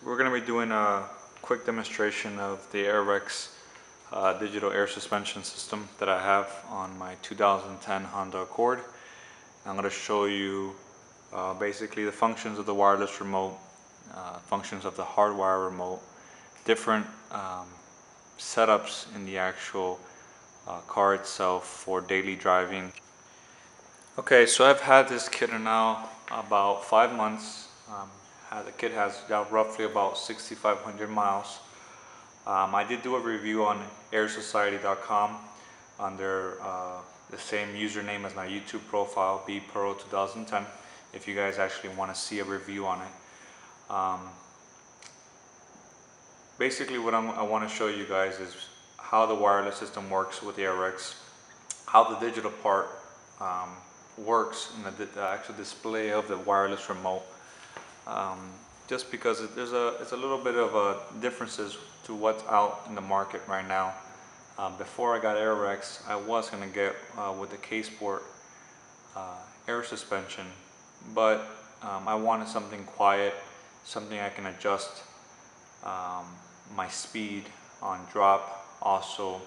we're going to be doing a quick demonstration of the AirREX digital air suspension system that I have on my 2010 Honda Accord. I'm going to show you basically the functions of the wireless remote, functions of the hardwire remote, different setups in the actual car itself for daily driving. Okay, so I've had this kit now about 5 months. The kit has roughly about 6,500 miles. I did do a review on airsociety.com under the same username as my YouTube profile, bpro2010, if you guys actually want to see a review on it. Basically what I want to show you guys is how the wireless system works with the AirREX, how the digital part works in the actual display of the wireless remote. Just because it's a little bit of differences to what's out in the market right now. Before I got AirREX, I was going to get with the K-Sport air suspension, but I wanted something quiet, something I can adjust my speed on drop, also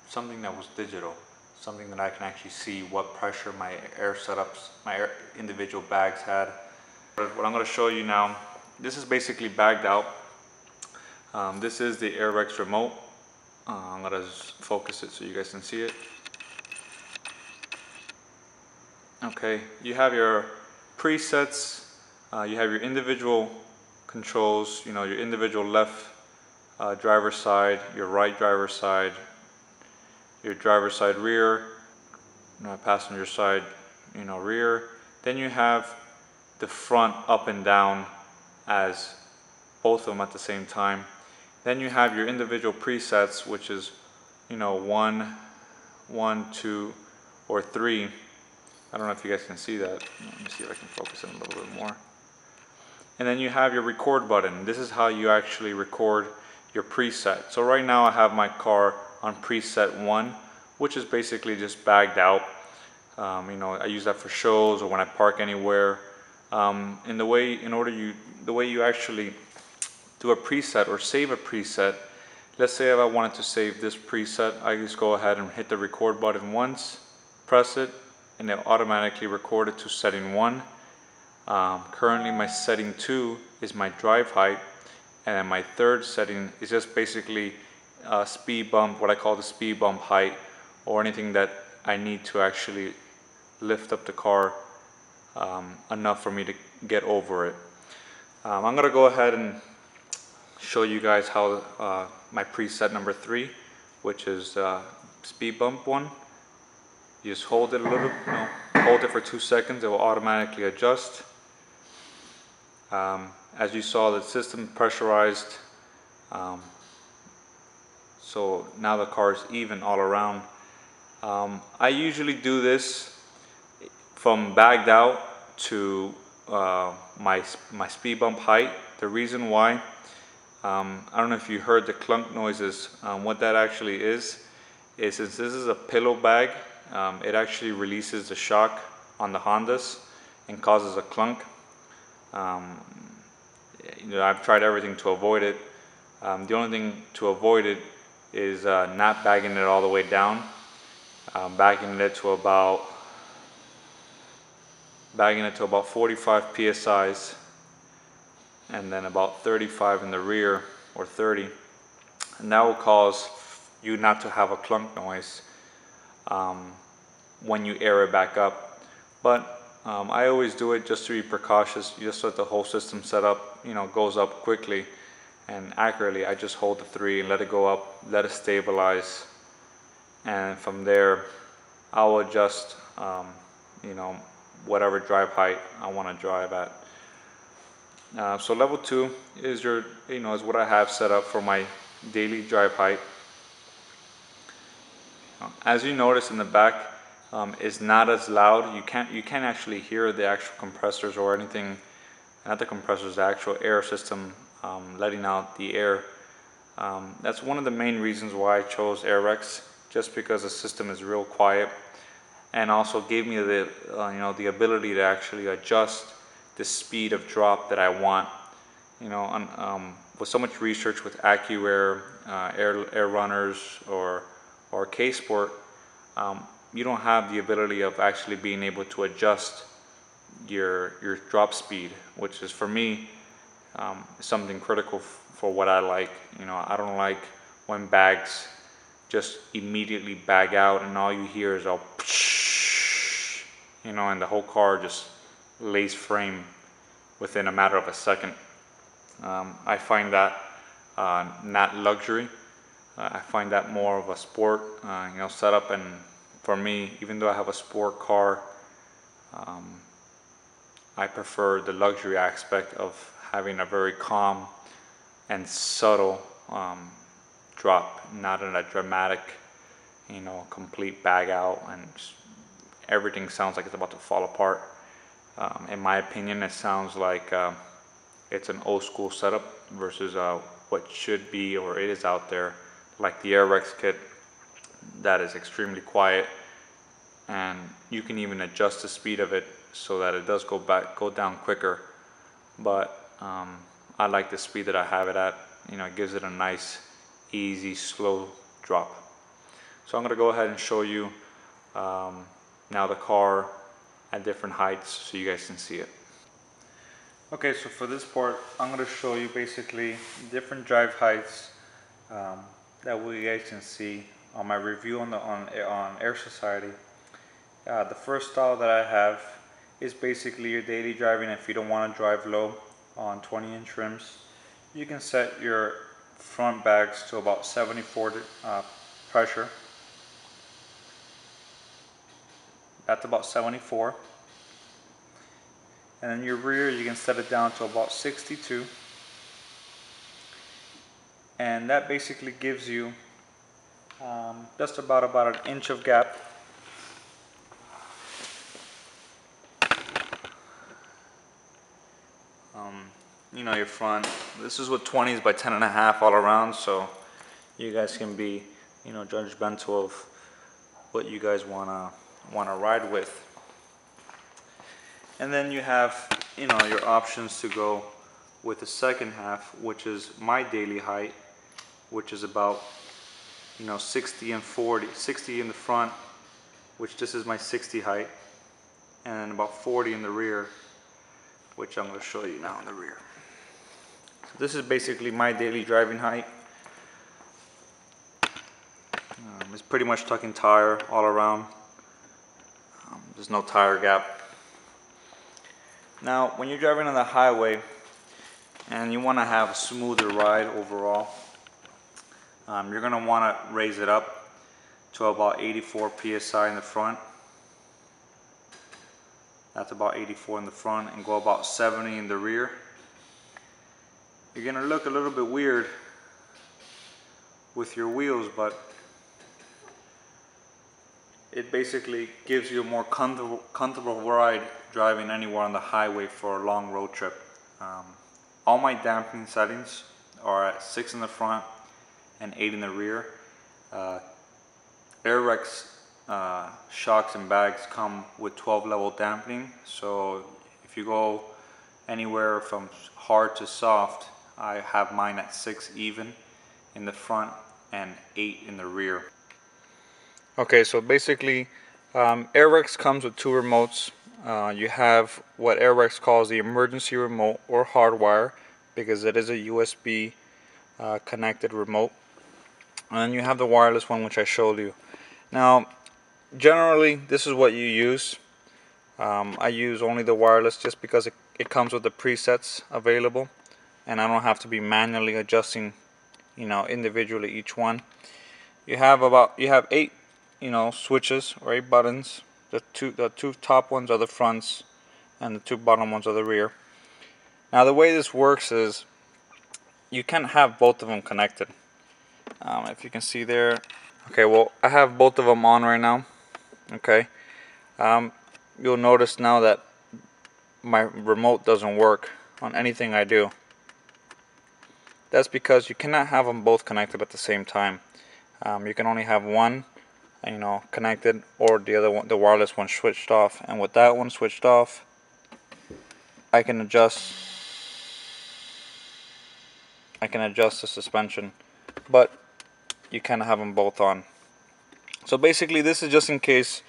something that was digital, something that I can actually see what pressure my air setups, my individual bags had. What I'm going to show you now, this is basically bagged out. This is the AirREX remote. I'm going to focus it so you guys can see it. Okay, you have your presets, you have your individual controls, your individual left driver's side, your right driver's side, your driver's side rear, passenger side, rear. Then you have the front up and down as both of them at the same time. Then you have your individual presets, which is 1, 2, or 3. I don't know if you guys can see that. Let me see if I can focus it a little bit more. And then you have your record button. This is how you actually record your preset. So right now I have my car on preset 1, which is basically just bagged out. I use that for shows or when I park anywhere. And the way you actually do a preset or save a preset, let's say if I wanted to save this preset, I just go ahead and hit the record button once, press it, and it'll automatically record it to setting 1. Currently my setting 2 is my drive height, and then my third setting is just basically speed bump, what I call the speed bump height, or anything that I need to actually lift up the car enough for me to get over it. I'm going to go ahead and show you guys how my preset number 3, which is speed bump 1. You just hold it a little, hold it for 2 seconds, it will automatically adjust. As you saw, the system pressurized, so now the car is even all around. I usually do this from bagged out to my speed bump height. The reason why, I don't know if you heard the clunk noises. What that actually is since this is a pillow bag, it actually releases the shock on the Hondas and causes a clunk. I've tried everything to avoid it. The only thing to avoid it is not bagging it all the way down, bagging it to about 45 psi's, and then about 35 in the rear, or 30, and that will cause you not to have a clunk noise when you air it back up. But I always do it just to be precautious, just so that the whole system setup goes up quickly and accurately. I just hold the 3 and let it go up, let it stabilize, and from there I'll adjust whatever drive height I want to drive at. So level 2 is is what I have set up for my daily drive height. As you notice in the back, is not as loud. You can't actually hear the actual compressors or anything, not the compressors, the actual air system letting out the air. That's one of the main reasons why I chose AirREX, just because the system is real quiet, and also gave me the the ability to actually adjust the speed of drop that I want. You know, with so much research with AccuAir, Air Runners, or K-Sport, you don't have the ability of actually being able to adjust your drop speed, which is for me something critical for what I like. You know, I don't like when bags just immediately bag out and all you hear is you know, and the whole car just lays frame within a matter of a second. I find that not luxury. I find that more of a sport, you know, setup. And for me, even though I have a sport car, I prefer the luxury aspect of having a very calm and subtle drop, not in a dramatic, you know, complete bag out and everything sounds like it's about to fall apart. In my opinion, it sounds like it's an old school setup versus what should be or it is out there, like the AirREX kit that is extremely quiet, and you can even adjust the speed of it so that it does go down quicker. But I like the speed that I have it at. You know, it gives it a nice, easy, slow drop. So I'm going to go ahead and show you now the car at different heights so you guys can see it. Okay, so for this part, I'm going to show you basically different drive heights that you guys can see on my review on Air Society. The first style that I have is basically your daily driving. If you don't want to drive low on 20-inch rims, you can set your front bags to about 74 pressure. That's about 74. And then your rear, you can set it down to about 62. And that basically gives you just about an inch of gap. You know, your front. This is with 20s by 10.5 all around, so you guys can be, you know, judgmental of what you guys wanna ride with. And then you have, you know, your options to go with the second half, which is my daily height, which is about, you know, 60 and 40. 60 in the front, which this is my 60 height, and about 40 in the rear, which I'm going to show you now in the rear. So this is basically my daily driving height. It's pretty much tucking tire all around. There's no tire gap. Now, when you're driving on the highway and you want to have a smoother ride overall, you're going to want to raise it up to about 84 psi in the front. That's about 84 in the front, and go about 70 in the rear. You're going to look a little bit weird with your wheels, but it basically gives you a more comfortable ride driving anywhere on the highway for a long road trip. All my damping settings are at 6 in the front and 8 in the rear. AirREX shocks and bags come with 12 level dampening, so if you go anywhere from hard to soft, I have mine at 6 even in the front and 8 in the rear. Okay, so basically AirREX comes with 2 remotes. You have what AirREX calls the emergency remote, or hardwire, because it is a USB connected remote. And then you have the wireless one, which I showed you. Now, generally, this is what you use. I use only the wireless just because it comes with the presets available, and I don't have to be manually adjusting, you know, individually each one. You have 8, you know, switches or 8 buttons. The two top ones are the fronts, and the 2 bottom ones are the rear. Now, the way this works is you can't have both of them connected. If you can see there. Okay, well, I have both of them on right now. Okay, you'll notice now that my remote doesn't work on anything I do. That's because you cannot have them both connected at the same time. You can only have one, you know, connected, or the other one, the wireless one, switched off. And with that one switched off, I can adjust the suspension, but you kind of have them both on. So basically this is just in case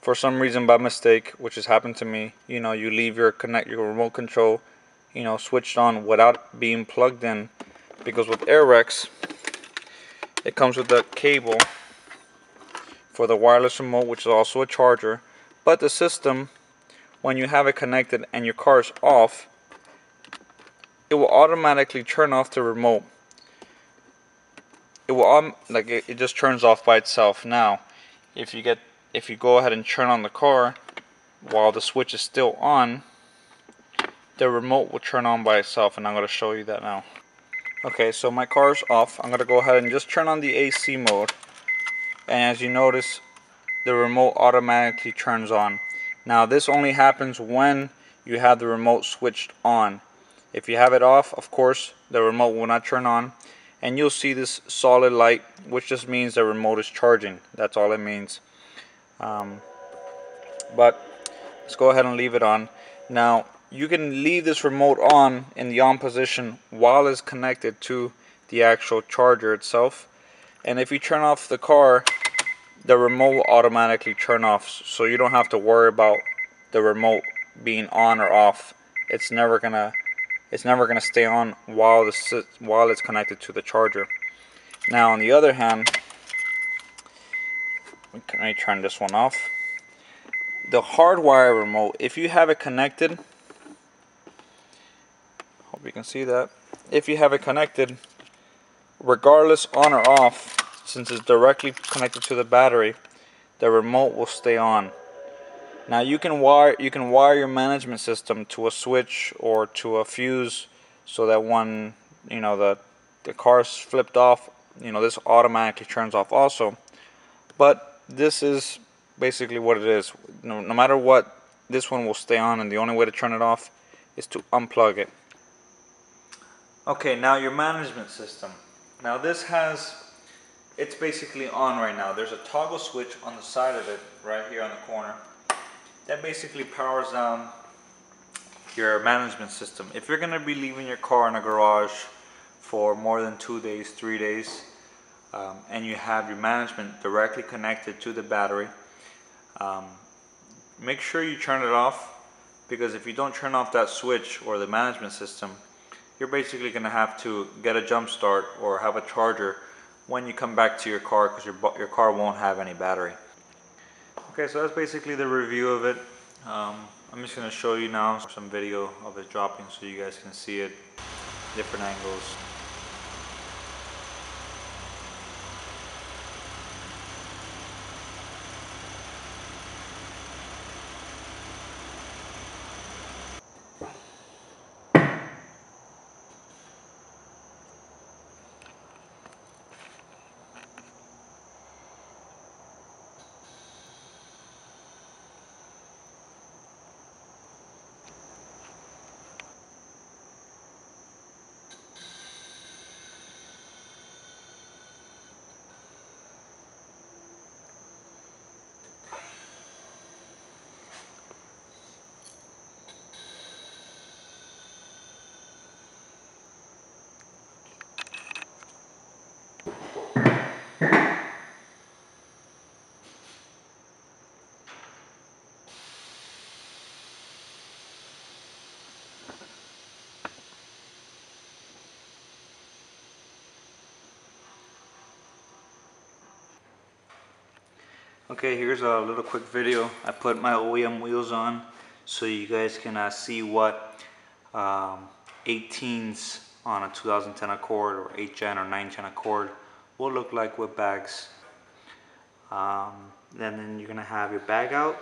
for some reason by mistake, which has happened to me, you know, you leave your remote control, you know, switched on without being plugged in, because with AirREX it comes with the cable for the wireless remote, which is also a charger, but the system, when you have it connected and your car is off, it will automatically turn off the remote. It will it just turns off by itself. Now, if you go ahead and turn on the car while the switch is still on, the remote will turn on by itself, and I'm going to show you that now. Okay, so my car is off. I'm going to go ahead and just turn on the AC mode, and as you notice, the remote automatically turns on. Now this only happens when you have the remote switched on. If you have it off, of course the remote will not turn on, and you'll see this solid light, which just means the remote is charging. That's all it means. But let's go ahead and leave it on. Now you can leave this remote on in the on position while it's connected to the actual charger itself, and if you turn off the car, the remote will automatically turn off, so you don't have to worry about the remote being on or off. It's never gonna stay on while it's connected to the charger. Now on the other hand, let me turn this one off. The hardwire remote, if you have it connected, hope you can see that. If you have it connected, regardless on or off, since it's directly connected to the battery, the remote will stay on. Now you can wire your management system to a switch or to a fuse, so that when you know the car's flipped off, you know, this automatically turns off also. But this is basically what it is. No matter what, this one will stay on, and the only way to turn it off is to unplug it. Okay, now your management system. Now it's basically on right now. There's a toggle switch on the side of it, right here on the corner, that basically powers down your management system. If you're going to be leaving your car in a garage for more than 2 days, 3 days, and you have your management directly connected to the battery, make sure you turn it off, because if you don't turn off that switch or the management system, you're basically going to have to get a jump start or have a charger when you come back to your car, because your car won't have any battery. Okay, so that's basically the review of it. I'm just going to show you now some video of it dropping so you guys can see it, different angles. Okay, here's a little quick video. I put my OEM wheels on so you guys can see what 18s on a 2010 Accord or 8 Gen or 9 Gen Accord will look like with bags. Then you're gonna have your bag out.